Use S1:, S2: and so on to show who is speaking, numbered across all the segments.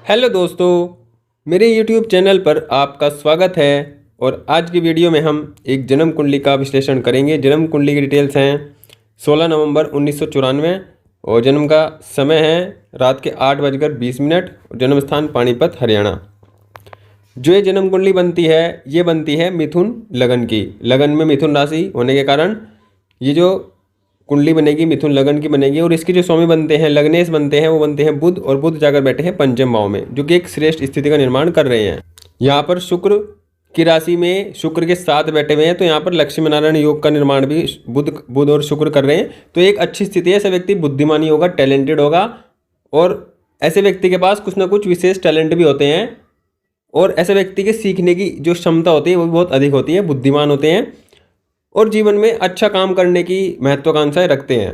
S1: Hello दोस्तों, मेरे YouTube channel पर आपका स्वागत है। और आज की वीडियो में हम एक जन्म कुंडली का विश्लेषण करेंगे। जन्म कुंडली की डिटेल्स हैं 16 नवंबर 1994 और जन्म का समय है रात के 8:20 और जन्म स्थान पानीपत हरियाणा। जो ये जन्म कुंडली बनती है ये बनती है मिथुन लगन की। लगन में मिथुन राशि होने के कारण ये जो कुंडली बनेगी मिथुन लगन की बनेगी। और इसके जो स्वामी बनते हैं लग्नेश बनते हैं वो बनते हैं बुध, और बुध जाकर बैठे हैं पंचम भाव में, जो कि एक श्रेष्ठ स्थिति का निर्माण कर रहे हैं। यहाँ पर शुक्र की राशि में शुक्र के साथ बैठे हुए हैं, तो यहाँ पर लक्ष्मी नारायण योग का निर्माण भी बुध और शुक्र कर रहे हैं। तो एक अच्छी स्थिति है। ऐसा व्यक्ति बुद्धिमानी होगा, टैलेंटेड होगा, और ऐसे व्यक्ति के पास कुछ ना कुछ विशेष टैलेंट भी होते हैं। और ऐसे व्यक्ति के सीखने की जो क्षमता होती है वो भी बहुत अधिक होती है, बुद्धिमान होते हैं और जीवन में अच्छा काम करने की महत्वाकांक्षाएं रखते हैं।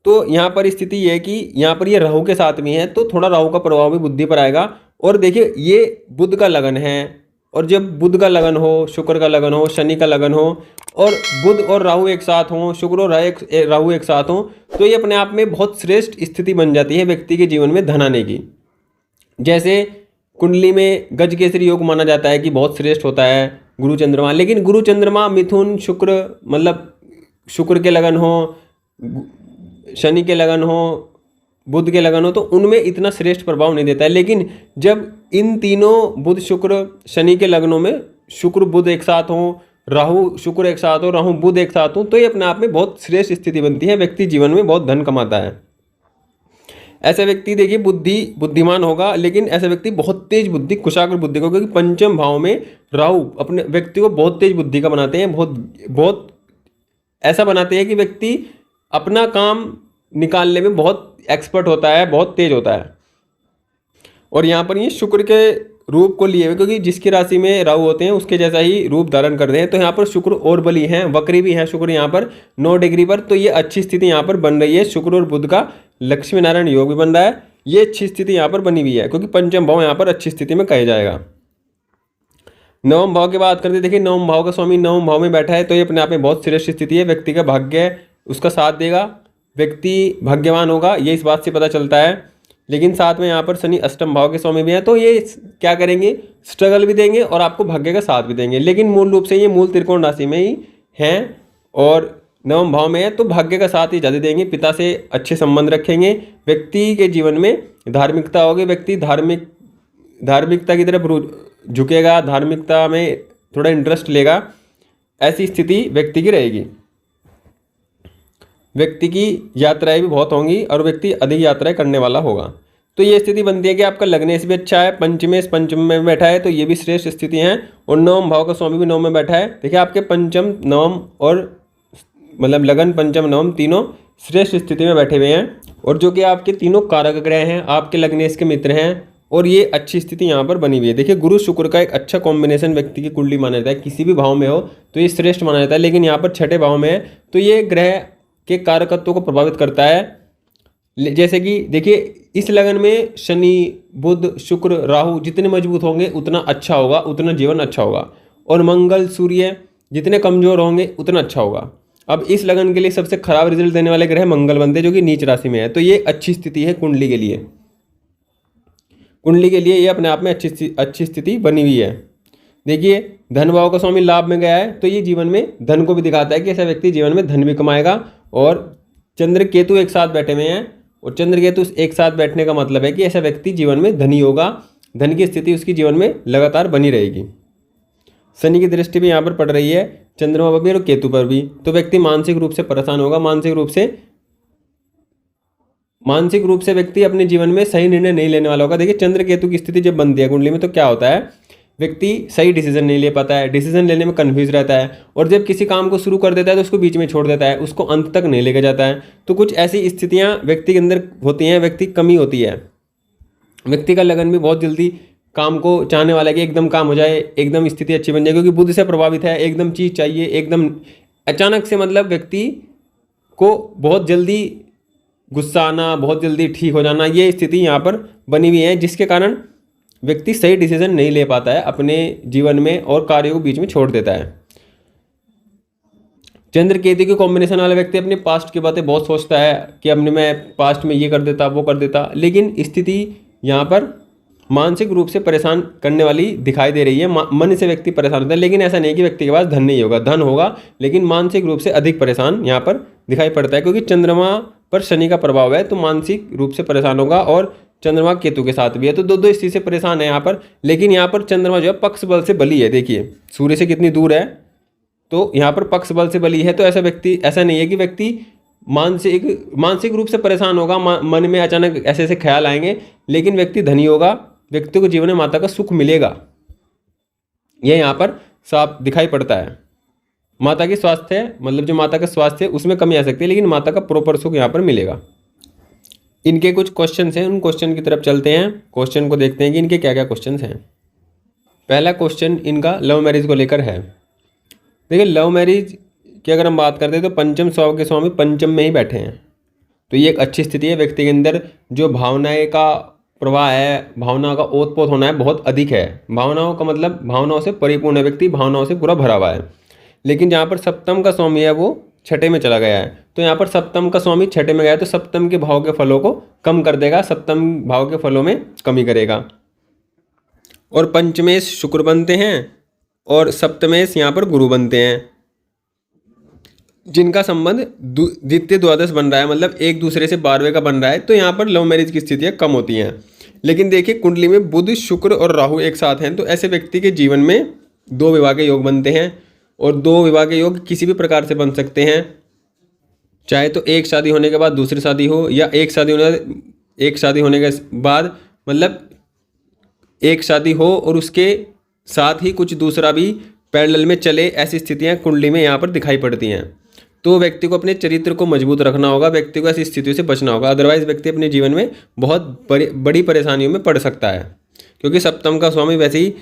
S1: तो यहाँ पर स्थिति ये है कि यहाँ पर ये राहु के साथ में है, तो थोड़ा राहु का प्रभाव भी बुद्धि पर आएगा। और देखिए ये बुध का लगन है, और जब बुध का लगन हो, शुक्र का लगन हो, शनि का लगन हो, और बुध और राहु एक साथ हों, शुक्र और राहु एक साथ हों, तो ये अपने आप में बहुत श्रेष्ठ स्थिति बन जाती है व्यक्ति के जीवन में धन आने की। जैसे कुंडली में गज केसरी योग माना जाता है कि बहुत श्रेष्ठ होता है गुरु चंद्रमा, लेकिन गुरु चंद्रमा मिथुन शुक्र मतलब शुक्र के लगन हो, शनि के लगन हो, बुध के लगन हो, तो उनमें इतना श्रेष्ठ प्रभाव नहीं देता है। लेकिन जब इन तीनों बुध शुक्र शनि के लग्नों में शुक्र बुध एक साथ हो, राहु शुक्र एक साथ हो, राहु बुध एक साथ हो, तो ये अपने आप में बहुत श्रेष्ठ स्थिति बनती है। व्यक्ति जीवन में बहुत धन कमाता है। ऐसा व्यक्ति देखिए बुद्धिमान होगा, लेकिन ऐसा व्यक्ति बहुत तेज बुद्धि, कुशाग्र बुद्धि को, क्योंकि पंचम भाव में राहु अपने व्यक्ति को बहुत तेज बुद्धि का बनाते हैं। बहुत ऐसा बनाते हैं कि व्यक्ति अपना काम निकालने में बहुत एक्सपर्ट होता है, बहुत तेज होता है। और यहाँ पर ये शुक्र के रूप को लिए हुए, क्योंकि जिसकी राशि में राहु होते हैं उसके जैसा ही रूप धारण करते हैं। तो यहाँ पर शुक्र और बली हैं, वक्री भी है शुक्र यहाँ पर 9 डिग्री पर। तो ये अच्छी स्थिति यहाँ पर बन रही है। शुक्र और बुध का लक्ष्मी नारायण योग भी बन रहा है। ये अच्छी स्थिति यहाँ पर बनी हुई है, क्योंकि पंचम भाव यहाँ पर अच्छी स्थिति में कहा जाएगा। नवम भाव की बात करते देखिए, नवम भाव का स्वामी नवम भाव में बैठा है, तो ये अपने आप में बहुत श्रेष्ठ स्थिति है। व्यक्ति का भाग्य उसका साथ देगा, व्यक्ति भाग्यवान होगा, ये इस बात से पता चलता है। लेकिन साथ में यहाँ पर शनि अष्टम भाव के स्वामी भी हैं, तो ये क्या करेंगे, स्ट्रगल भी देंगे और आपको भाग्य का साथ भी देंगे। लेकिन मूल रूप से ये मूल त्रिकोण राशि में ही हैं और नवम भाव में है, तो भाग्य का साथ ही ज़्यादा देंगे। पिता से अच्छे संबंध रखेंगे। व्यक्ति के जीवन में धार्मिकता होगी, व्यक्ति धार्मिकता की तरफ झुकेगा, धार्मिकता में थोड़ा इंटरेस्ट लेगा, ऐसी स्थिति व्यक्ति की रहेगी। व्यक्ति की यात्राएं भी बहुत होंगी और व्यक्ति अधिक यात्राएं करने वाला होगा। तो ये स्थिति बनती है कि आपका लग्नेश भी अच्छा है, पंचमेश पंचम में बैठा है, तो ये भी श्रेष्ठ स्थिति है। और नवम भाव का स्वामी भी नवम में बैठा है। देखिए आपके पंचम नवम और मतलब लगन पंचम नवम तीनों श्रेष्ठ स्थिति में बैठे हुए हैं, और जो कि आपके तीनों कारक ग्रह हैं, आपके लग्नेश के मित्र हैं, और ये अच्छी स्थिति यहाँ पर बनी हुई है। देखिए गुरु शुक्र का एक अच्छा कॉम्बिनेशन व्यक्ति की कुंडली माना जाता है। किसी भी भाव में हो तो ये श्रेष्ठ माना जाता है, लेकिन यहाँ पर छठे भाव में है, तो ये ग्रह के कारकत्व को प्रभावित करता है। जैसे कि देखिए इस लगन में शनि बुध शुक्र राहु जितने मजबूत होंगे उतना अच्छा होगा, उतना जीवन अच्छा होगा। और मंगल सूर्य जितने कमजोर होंगे उतना अच्छा होगा। अब इस लगन के लिए सबसे खराब रिजल्ट देने वाले ग्रह मंगल बनते हैं, जो कि नीच राशि में है। तो ये अच्छी स्थिति है कुंडली के लिए। कुंडली के लिए ये अपने आप में अच्छी स्थिति बनी हुई है। देखिए धन भाव का स्वामी लाभ में गया है, तो ये जीवन में धन को भी दिखाता है कि ऐसा व्यक्ति जीवन में धन भी कमाएगा। और चंद्र केतु एक साथ बैठे हुए हैं, और चंद्र केतु एक साथ बैठने का मतलब है कि ऐसा व्यक्ति जीवन में धनी होगा, धन की स्थिति उसकी जीवन में लगातार बनी रहेगी। शनि की दृष्टि भी यहाँ पर पड़ रही है, चंद्रमा पर भी और केतु पर भी। तो व्यक्ति मानसिक रूप से परेशान होगा, मानसिक रूप से व्यक्ति अपने जीवन में सही निर्णय नहीं लेने वाला होगा। देखिए चंद्र केतु की स्थिति जब बनती है कुंडली में, तो क्या होता है, व्यक्ति सही डिसीजन नहीं ले पाता है, डिसीजन लेने में कंफ्यूज रहता है, और जब किसी काम को शुरू कर देता है तो उसको बीच में छोड़ देता है, उसको अंत तक नहीं लेकर जाता है। तो कुछ ऐसी स्थितियां व्यक्ति के अंदर होती हैं, व्यक्ति कमी होती है। व्यक्ति का लगन भी बहुत जल्दी काम को चाहने वाला है कि एकदम काम हो जाए, एकदम स्थिति अच्छी बन जाए, क्योंकि बुध से प्रभावित है, एकदम चीज़ चाहिए, एकदम अचानक से, मतलब व्यक्ति को बहुत जल्दी गुस्सा आना, बहुत जल्दी ठीक हो जाना, ये स्थिति यहाँ पर बनी हुई है, जिसके कारण व्यक्ति सही डिसीजन नहीं ले पाता है अपने जीवन में और कार्यों को बीच में छोड़ देता है। चंद्र केतु के कॉम्बिनेशन वाला व्यक्ति अपने पास्ट की बातें बहुत सोचता है कि अपने मैं पास्ट में ये कर देता वो कर देता, लेकिन स्थिति यहाँ पर मानसिक रूप से परेशान करने वाली दिखाई दे रही है। मन से व्यक्ति परेशान होता है, लेकिन ऐसा नहीं कि व्यक्ति के पास धन नहीं होगा, धन होगा, लेकिन मानसिक रूप से अधिक परेशान यहाँ पर दिखाई पड़ता है, क्योंकि चंद्रमा पर शनि का प्रभाव है, तो मानसिक रूप से परेशान होगा। और चंद्रमा केतु के साथ भी है, तो दो स्थिति से परेशान है यहाँ पर। लेकिन यहाँ पर चंद्रमा जो है पक्ष बल से बली है, देखिए सूर्य से कितनी दूर है, तो यहाँ पर पक्ष बल से बली है। तो ऐसा व्यक्ति, ऐसा नहीं है कि व्यक्ति मानसिक रूप से परेशान होगा, मन में अचानक ऐसे ऐसे ख्याल आएंगे, लेकिन व्यक्ति धनी होगा, व्यक्ति को जीवन में माता का सुख मिलेगा, यह यहाँ पर साफ दिखाई पड़ता है। माता की स्वास्थ्य, मतलब जो माता का स्वास्थ्य है उसमें कमी आ सकती है, लेकिन माता का प्रॉपर सुख यहाँ पर मिलेगा। इनके कुछ क्वेश्चन हैं, उन क्वेश्चन की तरफ चलते हैं, क्वेश्चन को देखते हैं कि इनके क्या क्या क्वेश्चन हैं। पहला क्वेश्चन इनका लव मैरिज को लेकर है। देखिए लव मैरिज की अगर हम बात करते हैं तो पंचम स्वभाव के स्वामी पंचम में ही बैठे हैं, तो ये एक अच्छी स्थिति है। व्यक्ति के अंदर जो भावनाएं का प्रवाह है, भावनाओं का ओतप्रोत होना है बहुत अधिक है। भावनाओं का मतलब भावनाओं से परिपूर्ण है, व्यक्ति भावनाओं से पूरा भरा हुआ है। लेकिन जहाँ पर सप्तम का स्वामी है वो छठे में चला गया है, तो यहाँ पर सप्तम का स्वामी छठे में गया है, तो सप्तम के भाव के फलों को कम कर देगा, सप्तम भाव के फलों में कमी करेगा। और पंचमेश शुक्र बनते हैं और सप्तमेश यहाँ पर गुरु बनते हैं, जिनका संबंध द्वितीय द्वादश बन रहा है, मतलब एक दूसरे से 12वें का बन रहा है। तो यहाँ पर लव मैरिज की स्थितियाँ कम होती हैं। लेकिन देखिए कुंडली में बुध शुक्र और राहु एक साथ हैं, तो ऐसे व्यक्ति के जीवन में 2 विवाह के योग बनते हैं, और 2 विवाह के योग किसी भी प्रकार से बन सकते हैं, चाहे तो एक शादी होने के बाद दूसरी शादी हो, या एक शादी होने के बाद मतलब एक शादी हो और उसके साथ ही कुछ दूसरा भी पैरेलल में चले, ऐसी स्थितियाँ कुंडली में यहाँ पर दिखाई पड़ती हैं। तो व्यक्ति को अपने चरित्र को मजबूत रखना होगा, व्यक्ति को ऐसी स्थितियों से बचना होगा, अदरवाइज व्यक्ति अपने जीवन में बहुत बड़ी परेशानियों में पड़ सकता है। क्योंकि सप्तम का स्वामी वैसे ही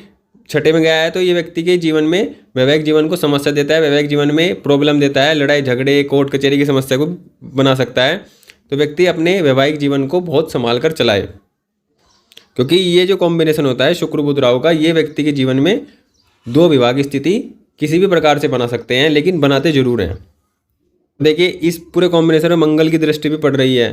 S1: छठे में गया है, तो ये व्यक्ति के जीवन में वैवाहिक जीवन को समस्या देता है, वैवाहिक जीवन में प्रॉब्लम देता है, लड़ाई झगड़े कोर्ट कचहरी की समस्या को बना सकता है। तो व्यक्ति अपने वैवाहिक जीवन को बहुत संभाल कर चलाए, क्योंकि ये जो कॉम्बिनेशन होता है शुक्र बुध राहु का, ये व्यक्ति के जीवन में 2 विवाह की स्थिति किसी भी प्रकार से बना सकते हैं, लेकिन बनाते जरूर हैं। देखिए इस पूरे कॉम्बिनेशन में मंगल की दृष्टि भी पड़ रही है,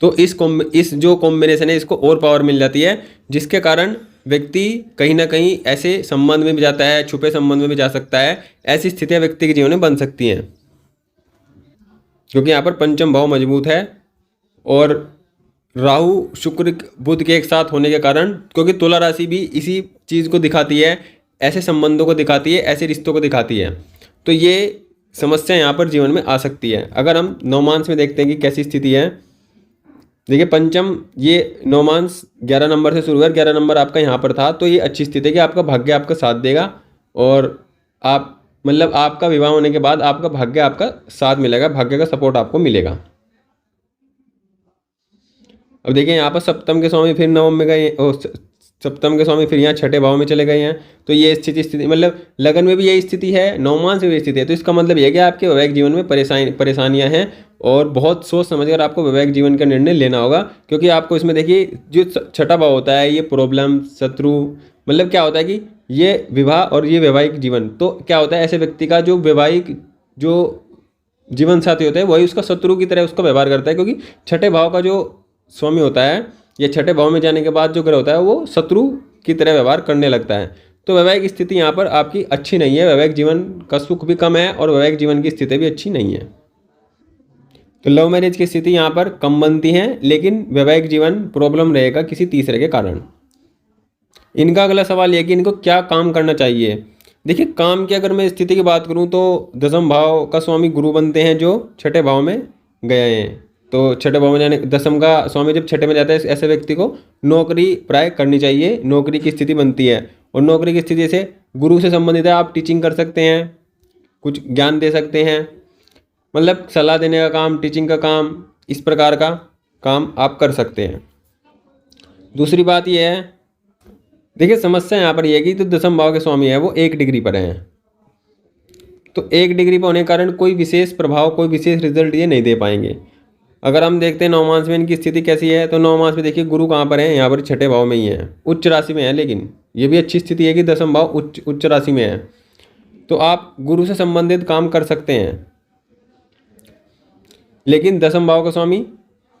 S1: तो इस जो कॉम्बिनेशन है इसको और पावर मिल जाती है, जिसके कारण व्यक्ति कहीं ना कहीं ऐसे संबंध में भी जाता है, छुपे संबंध में भी जा सकता है। ऐसी स्थितियां व्यक्ति के जीवन में बन सकती हैं, क्योंकि यहाँ पर पंचम भाव मजबूत है और राहु शुक्र बुध के एक साथ होने के कारण, क्योंकि तुला राशि भी इसी चीज़ को दिखाती है, ऐसे संबंधों को दिखाती है, ऐसे रिश्तों को दिखाती है। तो ये समस्या यहाँ पर जीवन में आ सकती है। अगर हम नवमांश में देखते हैं कि कैसी स्थिति है, देखिए पंचम, ये नवमांश 11 नंबर से शुरू हुआ, 11 नंबर आपका यहाँ पर था, तो ये अच्छी स्थिति है कि आपका भाग्य आपका साथ देगा, और आप मतलब आपका विवाह होने के बाद आपका भाग्य आपका साथ मिलेगा, भाग्य का सपोर्ट आपको मिलेगा। अब देखिए यहाँ पर सप्तम के स्वामी फिर नवम में गए, सप्तम के स्वामी फिर यहाँ छठे भाव में चले गए हैं, तो ये स्थिति मतलब लगन में भी यही स्थिति है, नवमांश में भी स्थिति है। तो इसका मतलब ये है कि आपके वैवाहिक जीवन में परेशानियां हैं, और बहुत सोच समझकर आपको वैवाहिक जीवन का निर्णय लेना होगा, क्योंकि आपको इसमें देखिए जो छठा भाव होता है ये प्रॉब्लम शत्रु, मतलब क्या होता है कि ये विवाह और ये वैवाहिक जीवन, तो क्या होता है ऐसे व्यक्ति का जो वैवाहिक जो जीवन साथी होता है वही उसका शत्रु की तरह उसका व्यवहार करता है, क्योंकि छठे भाव का जो स्वामी होता है, ये छठे भाव में जाने के बाद जो ग्रह होता है वो शत्रु की तरह व्यवहार करने लगता है। तो वैवाहिक स्थिति यहाँ पर आपकी अच्छी नहीं है, वैवाहिक जीवन का सुख भी कम है और वैवाहिक जीवन की स्थिति भी अच्छी नहीं है। तो लव मैरिज की स्थिति यहाँ पर कम बनती है, लेकिन वैवाहिक जीवन प्रॉब्लम रहेगा किसी तीसरे के कारण। इनका अगला सवाल यह कि इनको क्या काम करना चाहिए। देखिए काम की अगर मैं स्थिति की बात करूँ तो दसम भाव का स्वामी गुरु बनते हैं जो छठे भाव में गए हैं, तो छठे भाव में जाने, दसम का स्वामी जब छठे में जाता है ऐसे व्यक्ति को नौकरी प्राय करनी चाहिए, नौकरी की स्थिति बनती है। और नौकरी की स्थिति से गुरु से संबंधित है, आप टीचिंग कर सकते हैं, कुछ ज्ञान दे सकते हैं, मतलब सलाह देने का काम, टीचिंग का काम, इस प्रकार का काम आप कर सकते हैं। दूसरी बात यह है, देखिए समस्या यहाँ पर यह है कि तो दसम भाव के स्वामी है वो 1 डिग्री पर हैं, तो 1 डिग्री पर होने के कारण कोई विशेष प्रभाव, कोई विशेष रिजल्ट ये नहीं दे पाएंगे। अगर हम देखते हैं नवमांश में इनकी स्थिति कैसी है, तो नवमांश में देखिए गुरु कहाँ पर है, यहाँ पर छठे भाव में ही है, उच्च राशि में है, लेकिन ये भी अच्छी स्थिति है कि दसम भाव उच्च राशि में है, तो आप गुरु से संबंधित काम कर सकते हैं। लेकिन दसम भाव का स्वामी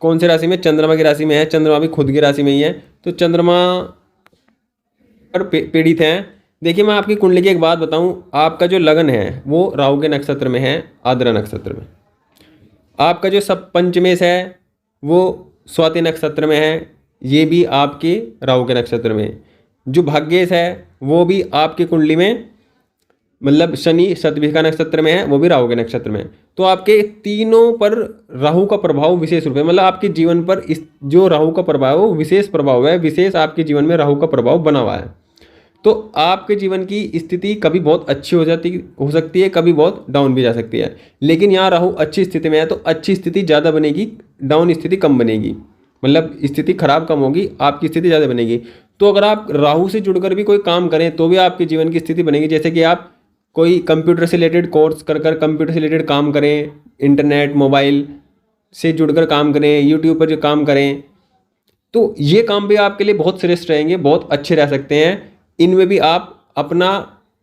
S1: कौन सी राशि में? चंद्रमा की राशि में है, चंद्रमा भी खुद की राशि में ही है, तो चंद्रमा पर पीड़ित हैं। देखिए मैं आपकी कुंडली की एक बात बताऊं, आपका जो लगन है वो राहु के नक्षत्र में है, आद्रा नक्षत्र में। आपका जो सब पंचमेश है वो स्वाति नक्षत्र में है, ये भी आपके राहु के नक्षत्र में। जो भाग्येश है वो भी आपकी कुंडली में, मतलब शनि शतभिषा नक्षत्र में है, वो भी राहु के नक्षत्र में। तो आपके तीनों पर राहु का प्रभाव विशेष रूप है, मतलब आपके जीवन पर इस जो राहु का प्रभाव है वो विशेष प्रभाव है, विशेष आपके जीवन में राहु का प्रभाव बना हुआ है। तो आपके जीवन की स्थिति कभी बहुत अच्छी हो सकती है, कभी बहुत डाउन भी जा सकती है। लेकिन यहाँ राहु अच्छी स्थिति में है तो अच्छी स्थिति ज़्यादा बनेगी, डाउन स्थिति कम बनेगी, मतलब स्थिति खराब कम होगी, आपकी स्थिति ज़्यादा बनेगी। तो अगर आप राहु से जुड़कर भी कोई काम करें तो भी आपके जीवन की स्थिति बनेगी। जैसे कि आप कोई कंप्यूटर से रिलेटेड कोर्स कर कंप्यूटर से रिलेटेड काम करें, इंटरनेट मोबाइल से जुड़कर काम करें, यूट्यूब पर जो काम करें, तो ये काम भी आपके लिए बहुत श्रेष्ठ रहेंगे, बहुत अच्छे रह सकते हैं। इनमें भी आप अपना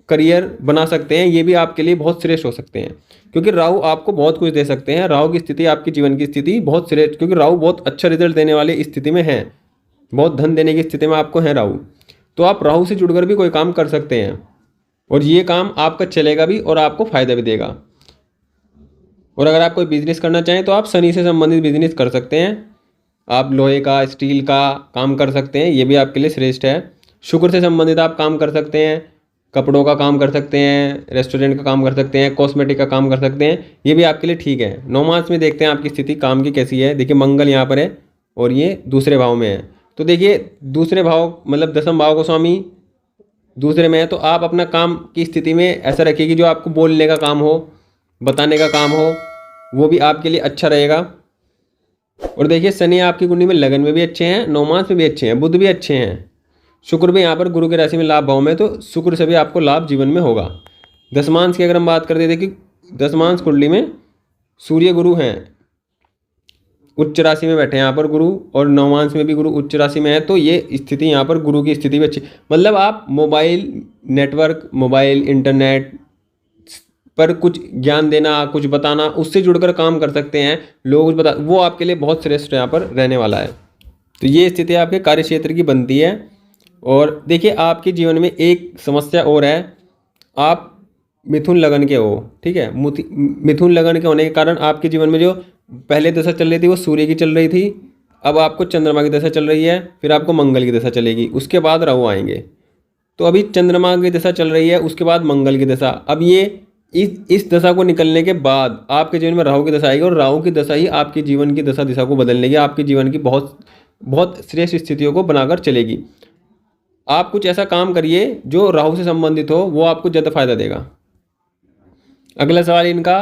S1: करियर बना सकते हैं, ये भी आपके लिए बहुत श्रेष्ठ हो सकते हैं, क्योंकि राहु आपको बहुत कुछ दे सकते हैं। राहु की स्थिति आपकी जीवन की स्थिति बहुत श्रेष्ठ, क्योंकि राहु बहुत अच्छा रिजल्ट देने वाली स्थिति में है, बहुत धन देने की स्थिति में आपको है राहु। तो आप राहु से जुड़कर भी कोई काम कर सकते हैं और ये काम आपका चलेगा भी और आपको फायदा भी देगा। और अगर आप कोई बिजनेस करना चाहें तो आप शनि से संबंधित बिजनेस कर सकते हैं, आप लोहे का स्टील का काम कर सकते हैं, ये भी आपके लिए श्रेष्ठ है। शुक्र से संबंधित आप काम कर सकते हैं, कपड़ों का काम कर सकते हैं, रेस्टोरेंट का काम कर सकते हैं, कॉस्मेटिक का काम कर सकते हैं, ये भी आपके लिए ठीक है। 9 मास में देखते हैं आपकी स्थिति काम की कैसी है। देखिए मंगल यहाँ पर है और ये दूसरे भाव में है, तो देखिए दूसरे भाव मतलब दसम भाव को स्वामी दूसरे में है, तो आप अपना काम की स्थिति में ऐसा रखिए कि जो आपको बोलने का काम हो, बताने का काम हो, वो भी आपके लिए अच्छा रहेगा। और देखिए शनि आपकी कुंडली में लगन में भी अच्छे हैं, 9 मास में भी अच्छे हैं, बुध भी अच्छे हैं, शुक्र भी यहाँ पर गुरु की राशि में लाभ भाव में, तो शुक्र से भी आपको लाभ जीवन में होगा। दशमांश की अगर हम बात करते थे कि दशमांश कुंडली में सूर्य गुरु हैं, उच्च राशि में बैठे हैं यहाँ पर गुरु, और नवमांश में भी गुरु उच्च राशि में है, तो ये स्थिति यहाँ पर गुरु की स्थिति भी अच्छी, मतलब आप मोबाइल नेटवर्क, मोबाइल इंटरनेट पर कुछ ज्ञान देना, कुछ बताना, उससे जुड़कर काम कर सकते हैं, लोग बता, वो आपके लिए बहुत श्रेष्ठ यहाँ पर रहने वाला है। तो ये स्थिति आपके कार्य क्षेत्र की बनती है। और देखिए आपके जीवन में एक समस्या और है, आप मिथुन लगन के हो, ठीक है। मिथुन लगन के होने के कारण आपके जीवन में जो पहले दशा चल रही थी वो सूर्य की चल रही थी, अब आपको चंद्रमा की दशा चल रही है, फिर आपको मंगल की दशा चलेगी, उसके बाद राहु आएंगे। तो अभी चंद्रमा की दशा चल रही है, उसके बाद मंगल की दशा। अब ये इस दशा को निकलने के बाद आपके जीवन में राहु की दशा आएगी, और राहु की दशा ही आपके जीवन की दशा दिशा को बदलने की, आपके जीवन की बहुत बहुत श्रेष्ठ स्थितियों को बनाकर चलेगी। आप कुछ ऐसा काम करिए जो राहु से संबंधित हो, वो आपको ज़्यादा फायदा देगा। अगला सवाल इनका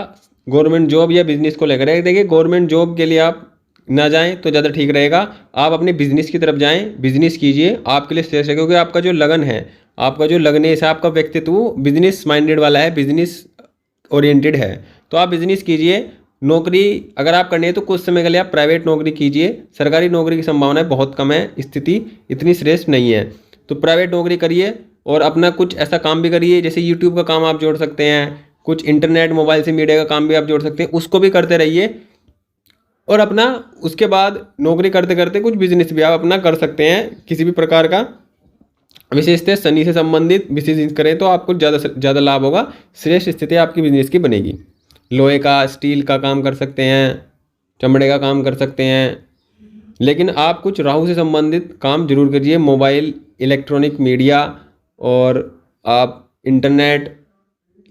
S1: गवर्नमेंट जॉब या बिजनेस को लेकर है। देखिए गवर्नमेंट जॉब के लिए आप ना जाएं तो ज़्यादा ठीक रहेगा, आप अपने बिजनेस की तरफ जाएं, बिजनेस कीजिए, आपके लिए श्रेष्ठ है, क्योंकि आपका जो लगन है, आपका जो लगनेश है, आपका व्यक्तित्व बिजनेस माइंडेड वाला है, बिजनेस ओरिएंटेड है, तो आप बिजनेस कीजिए। नौकरी अगर आप करनी है तो कुछ समय के लिए आप प्राइवेट नौकरी कीजिए, सरकारी नौकरी की संभावनाएं बहुत कम है, स्थिति इतनी श्रेष्ठ नहीं है, तो प्राइवेट नौकरी करिए और अपना कुछ ऐसा काम भी करिए, जैसे यूट्यूब का काम आप जोड़ सकते हैं, कुछ इंटरनेट मोबाइल से मीडिया का काम भी आप जोड़ सकते हैं, उसको भी करते रहिए। और अपना उसके बाद नौकरी करते करते कुछ बिजनेस भी आप अपना कर सकते हैं, किसी भी प्रकार का, विशेषतः शनि से संबंधित बिजनेस करें तो आपको ज़्यादा लाभ होगा, श्रेष्ठ स्थिति आपकी बिजनेस की बनेगी। लोहे का स्टील का काम कर सकते हैं, चमड़े का काम कर सकते हैं, लेकिन आप कुछ राहु से संबंधित काम जरूर करिए, मोबाइल इलेक्ट्रॉनिक मीडिया और आप इंटरनेट,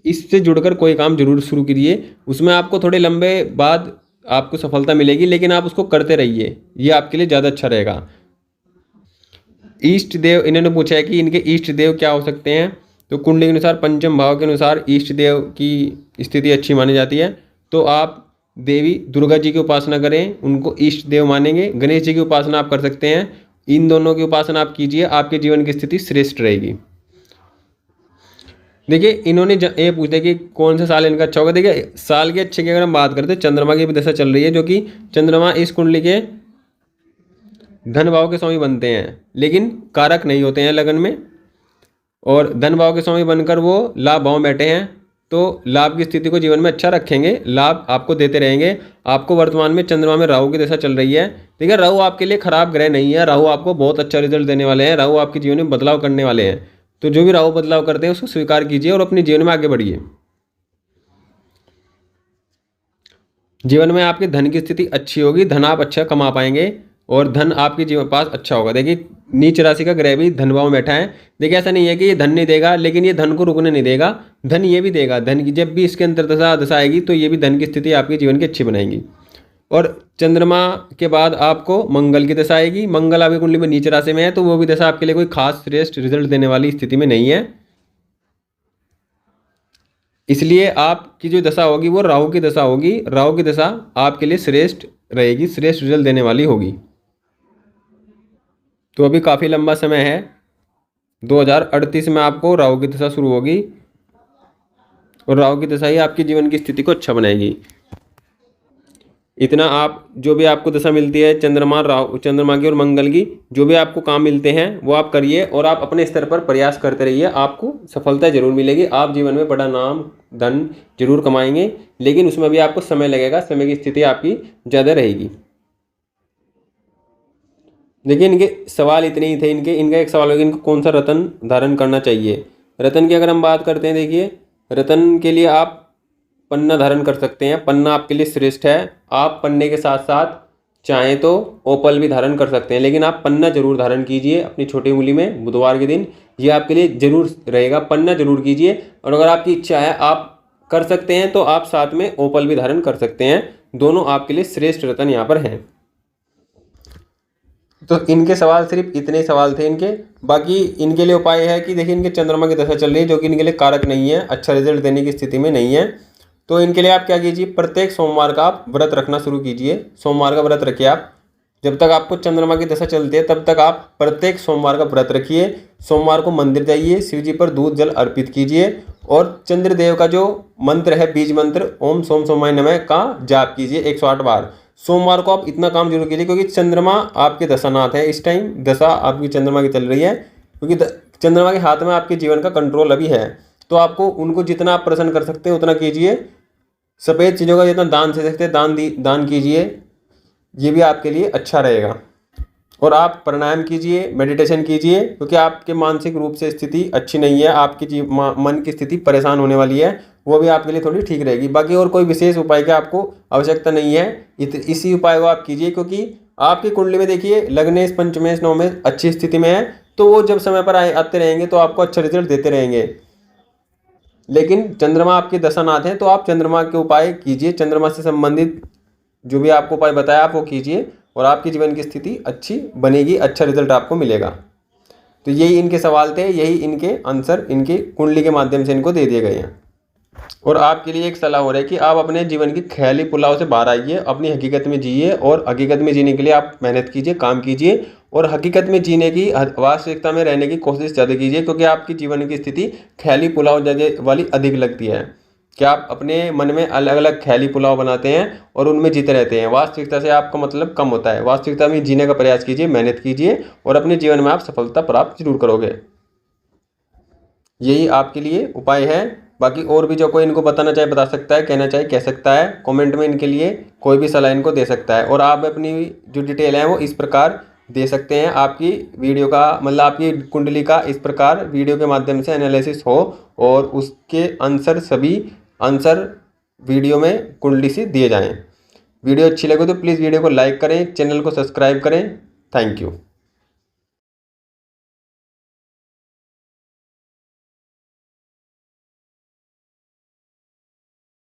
S1: इससे जुड़कर कोई काम जरूर शुरू कीजिए। उसमें आपको थोड़े लंबे बाद आपको सफलता मिलेगी, लेकिन आप उसको करते रहिए, ये आपके लिए ज़्यादा अच्छा रहेगा। इष्ट देव इन्होंने पूछा है कि इनके इष्ट देव क्या हो सकते हैं, तो कुंडली के अनुसार पंचम भाव के अनुसार इष्ट देव की स्थिति अच्छी मानी जाती है, तो आप देवी दुर्गा जी की उपासना करें, उनको इष्ट देव मानेंगे। गणेश जी की उपासना आप कर सकते हैं, इन दोनों की उपासना आप कीजिए, आपके जीवन की स्थिति श्रेष्ठ रहेगी। देखिए इन्होंने ये पूछा कि कौन सा साल इनका अच्छा होगा। देखिए साल के अच्छे की अगर हम बात करते हैं, चंद्रमा की भी दशा चल रही है, जो कि चंद्रमा इस कुंडली के धन भाव के स्वामी बनते हैं, लेकिन कारक नहीं होते हैं लगन में, और धन भाव के स्वामी बनकर वो लाभ भाव में बैठे हैं, तो लाभ की स्थिति को जीवन में अच्छा रखेंगे, लाभ आपको देते रहेंगे। आपको वर्तमान में चंद्रमा में राहु की दशा चल रही है। देखिए राहु आपके लिए खराब ग्रह नहीं है, राहु आपको बहुत अच्छा रिजल्ट देने वाले हैं, राहु आपके जीवन में बदलाव करने वाले हैं। तो जो भी राहु बदलाव करते हैं उसको स्वीकार कीजिए और अपने जीवन में आगे बढ़िए। जीवन में आपके धन की स्थिति अच्छी होगी, धन आप अच्छा कमा पाएंगे और धन आपके जीवन पास अच्छा होगा। देखिए नीच राशि का ग्रह भी धन भाव में बैठा है। देखिए ऐसा नहीं है कि ये धन नहीं देगा, लेकिन ये धन को रुकने नहीं देगा, धन ये भी देगा। धन की जब भी इसके अंतर दशा आएगी तो ये भी धन की स्थिति आपके जीवन की अच्छी बनाएगी। और चंद्रमा के बाद आपको मंगल की दशा आएगी। मंगल आपकी कुंडली में नीच राशि में है, तो वो भी दशा आपके लिए कोई खास श्रेष्ठ रिजल्ट देने वाली स्थिति में नहीं है। इसलिए आपकी जो दशा होगी वो राहु की दशा होगी। राहु की दशा आपके लिए श्रेष्ठ रहेगी, श्रेष्ठ रिजल्ट देने वाली होगी। तो अभी काफ़ी लंबा समय है, 2038 में आपको राहु की दशा शुरू होगी और राहु की दशा ही आपके जीवन की स्थिति को अच्छा बनाएगी। इतना आप जो भी आपको दशा मिलती है चंद्रमा की और मंगल की, जो भी आपको काम मिलते हैं वो आप करिए और आप अपने स्तर पर प्रयास करते रहिए, आपको सफलता जरूर मिलेगी। आप जीवन में बड़ा नाम धन जरूर कमाएंगे, लेकिन उसमें भी आपको समय लगेगा, समय की स्थिति आपकी ज़्यादा रहेगी। देखिए इनके सवाल इतने ही थे। इनका एक सवाल होगा इनको कौन सा रत्न धारण करना चाहिए। रत्न की अगर हम बात करते हैं, देखिए रत्न के लिए आप पन्ना धारण कर सकते हैं, पन्ना आपके लिए श्रेष्ठ है। आप पन्ने के साथ साथ चाहें तो ओपल भी धारण कर सकते हैं, लेकिन आप पन्ना जरूर धारण कीजिए अपनी छोटी उंगली में बुधवार के दिन, ये आपके लिए जरूर रहेगा। पन्ना जरूर कीजिए और अगर आपकी इच्छा है आप कर सकते हैं तो आप साथ में ओपल भी धारण कर सकते हैं। दोनों आपके लिए श्रेष्ठ रत्न यहाँ पर हैं। तो इनके सवाल सिर्फ इतने सवाल थे इनके। बाकी इनके लिए उपाय है कि देखिए इनके चंद्रमा की दशा चल रही है जो कि इनके लिए कारक नहीं है, अच्छा रिजल्ट देने की स्थिति में नहीं है। तो इनके लिए आप क्या कीजिए, प्रत्येक सोमवार का आप व्रत रखना शुरू कीजिए। सोमवार का व्रत रखिए आप, जब तक आपको चंद्रमा की दशा चलती है तब तक आप प्रत्येक सोमवार का व्रत रखिए। सोमवार को मंदिर जाइए, शिव जी पर दूध जल अर्पित कीजिए और चंद्रदेव का जो मंत्र है बीज मंत्र ओम सोम सोमाय नमः का जाप कीजिए 108 बार। सोमवार को आप इतना काम जरूर कीजिए, क्योंकि चंद्रमा आपके दशानाथ है। इस टाइम दशा आपकी चंद्रमा की चल रही है, क्योंकि चंद्रमा के हाथ में आपके जीवन का कंट्रोल अभी है। तो आपको उनको जितना आप प्रसन्न कर सकते हैं उतना कीजिए। सफ़ेद चीज़ों का जितना दान दे सकते हैं दान कीजिए, ये भी आपके लिए अच्छा रहेगा। और आप प्राणायाम कीजिए, मेडिटेशन कीजिए, क्योंकि आपके मानसिक रूप से स्थिति अच्छी नहीं है, आपकी मन की स्थिति परेशान होने वाली है, वो भी आपके लिए थोड़ी ठीक रहेगी। बाकी और कोई विशेष उपाय की आपको आवश्यकता नहीं है, इसी उपाय को आप कीजिए। क्योंकि आपकी कुंडली में देखिए लग्नेश पंचमेश नवमेश अच्छी स्थिति में है, तो वो जब समय पर आते रहेंगे तो आपको अच्छा रिजल्ट देते रहेंगे। लेकिन चंद्रमा आपके दशानाथ हैं, तो आप चंद्रमा के उपाय कीजिए, चंद्रमा से संबंधित जो भी आपको उपाय बताया आप वो कीजिए और आपकी जीवन की स्थिति अच्छी बनेगी, अच्छा रिजल्ट आपको मिलेगा। तो यही इनके सवाल थे, यही इनके आंसर इनकी कुंडली के माध्यम से इनको दे दिए गए हैं। और आपके लिए एक सलाह हो रहा है कि आप अपने जीवन की ख्याली पुलाव से बाहर आइए, अपनी हकीकत में जिए और हकीकत में जीने के लिए आप मेहनत कीजिए, काम कीजिए और हकीकत में जीने की वास्तविकता में रहने की कोशिश ज़्यादा कीजिए। क्योंकि आपकी जीवन की स्थिति ख्याली पुलाव वाली अधिक लगती है कि आप अपने मन में अलग अलग ख्याली पुलाव बनाते हैं और उनमें जीते रहते हैं। वास्तविकता से आपका मतलब कम होता है। वास्तविकता में जीने का प्रयास कीजिए, मेहनत कीजिए और अपने जीवन में आप सफलता प्राप्त जरूर करोगे। यही आपके लिए उपाय है। बाकी और भी जो कोई इनको बताना चाहे बता सकता है, कहना चाहे कह सकता है, कमेंट में इनके लिए कोई भी सलाह इनको दे सकता है। और आप अपनी जो डिटेल है वो इस प्रकार दे सकते हैं, आपकी वीडियो का मतलब आपकी कुंडली का इस प्रकार वीडियो के माध्यम से एनालिसिस हो और उसके आंसर वीडियो में कुंडली से दिए जाएं। वीडियो अच्छी लगे तो प्लीज़ वीडियो को लाइक करें, चैनल को सब्सक्राइब करें। Thank you.